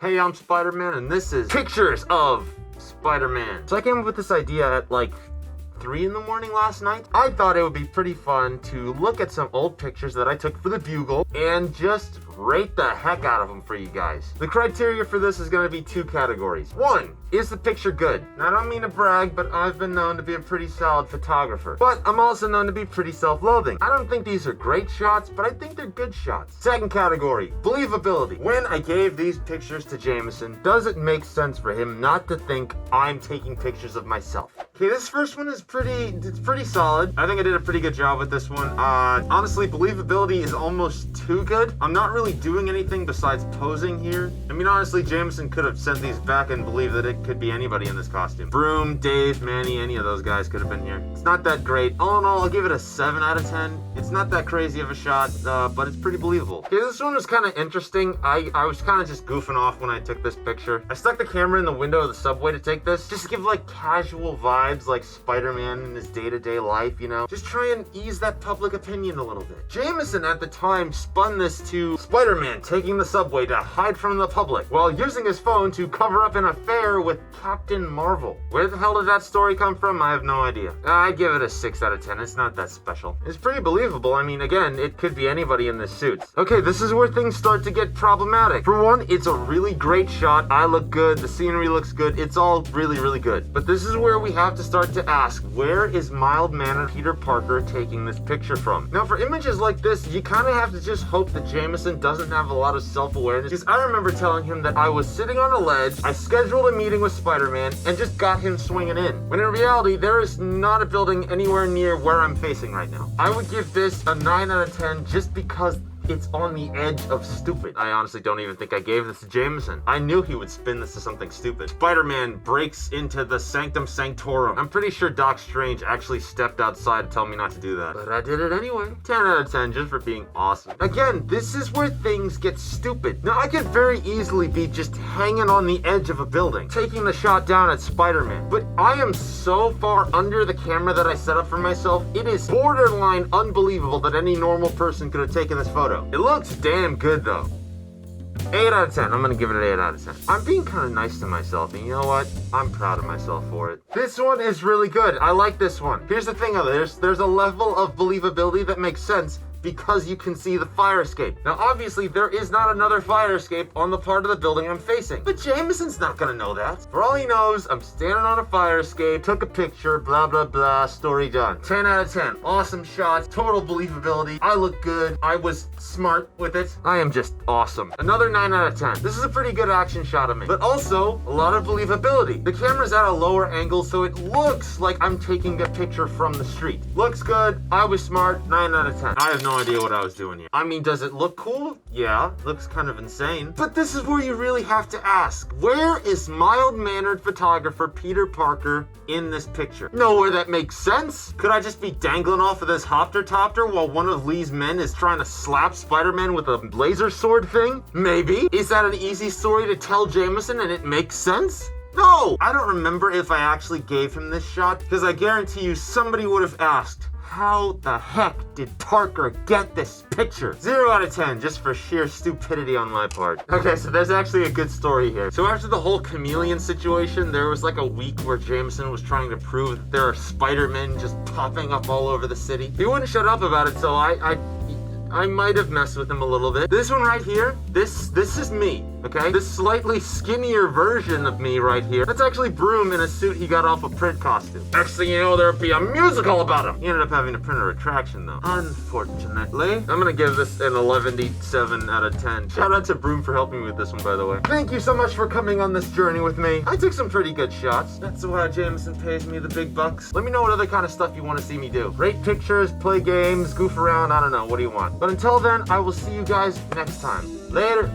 Hey, I'm Spider-Man, and this is pictures of Spider-Man. So I came up with this idea at like 3 in the morning last night. I thought it would be pretty fun to look at some old pictures that I took for the Bugle and just rate the heck out of them for you guys. The criteria for this is going to be 2 categories. 1, is the picture good? Now, I don't mean to brag, but I've been known to be a pretty solid photographer. But I'm also known to be pretty self-loathing. I don't think these are great shots, but I think they're good shots. 2nd category, believability. When I gave these pictures to Jameson, does it make sense for him not to think I'm taking pictures of myself? Okay, this first one is pretty solid. I think I did a pretty good job with this one. Honestly, believability is almost too good. I'm not really doing anything besides posing here. I mean, honestly, Jameson could have sent these back and believed that it could be anybody in this costume. Broom, Dave, Manny, any of those guys could have been here. It's not that great. All in all, I'll give it a 7 out of 10. It's not that crazy of a shot, but it's pretty believable. Okay, this one was kind of interesting. I was kind of just goofing off when I took this picture. I stuck the camera in the window of the subway to take this, just to give like casual vibes like Spider-Man in his day-to-day life, you know? Just try and ease that public opinion a little bit. Jameson at the time spun this to Spider-Man taking the subway to hide from the public while using his phone to cover up an affair with Captain Marvel. Where the hell did that story come from? I have no idea. I'd give it a 6 out of 10. It's not that special. It's pretty believable. I mean, again, it could be anybody in this suit. Okay, this is where things start to get problematic. For one, it's a really great shot. I look good. The scenery looks good. It's all really, really good. But this is where we have to start to ask, where is mild-mannered Peter Parker taking this picture from? Now, for images like this, you kind of have to just hope that Jameson doesn't have a lot of self-awareness, because I remember telling him that I was sitting on a ledge, I scheduled a meeting with Spider-Man, and just got him swinging in. When in reality, there is not a building anywhere near where I'm facing right now. I would give this a 9 out of 10 just because it's on the edge of stupid. I honestly don't even think I gave this to Jameson. I knew he would spin this to something stupid. Spider-Man breaks into the Sanctum Sanctorum. I'm pretty sure Doc Strange actually stepped outside to tell me not to do that. But I did it anyway. 10 out of 10 just for being awesome. Again, this is where things get stupid. Now, I could very easily be just hanging on the edge of a building, taking the shot down at Spider-Man. But I am so far under the camera that I set up for myself, it is borderline unbelievable that any normal person could have taken this photo. It looks damn good though. 8 out of 10. I'm gonna give it an 8 out of 10. I'm being kind of nice to myself, and you know what? I'm proud of myself for it. This one is really good. I like this one. Here's the thing though, there's a level of believability that makes sense because you can see the fire escape. Now, obviously, there is not another fire escape on the part of the building I'm facing. But Jameson's not gonna know that. For all he knows, I'm standing on a fire escape, took a picture, blah, blah, blah, story done. 10 out of 10. Awesome shot, total believability. I look good. I was smart with it. I am just awesome. Another 9 out of 10. This is a pretty good action shot of me, but also a lot of believability. The camera's at a lower angle, so it looks like I'm taking a picture from the street. Looks good. I was smart. 9 out of 10. I have no idea what I was doing here. I mean, does it look cool? Yeah, looks kind of insane. But this is where you really have to ask, where is mild-mannered photographer Peter Parker in this picture? Nowhere that makes sense. Could I just be dangling off of this hopter-topter while one of Lee's men is trying to slap Spider-Man with a laser sword thing? Maybe. Is that an easy story to tell Jameson and it makes sense? No! I don't remember if I actually gave him this shot, because I guarantee you somebody would have asked, how the heck did Parker get this picture? 0 out of 10, just for sheer stupidity on my part. Okay, so there's actually a good story here. So after the whole chameleon situation, there was like a week where Jameson was trying to prove that there are Spider-Men just popping up all over the city. He wouldn't shut up about it, so I might have messed with him a little bit. This one right here, this is me, okay? This slightly skinnier version of me right here, that's actually Broom in a suit he got off a print costume. Next thing you know, there'd be a musical about him. He ended up having to print a retraction though, unfortunately. I'm gonna give this an 11.7 out of 10. Shout out to Broom for helping me with this one, by the way. Thank you so much for coming on this journey with me. I took some pretty good shots. That's why Jameson pays me the big bucks. Let me know what other kind of stuff you want to see me do. Rate pictures, play games, goof around, I don't know. What do you want? But until then, I will see you guys next time. Later.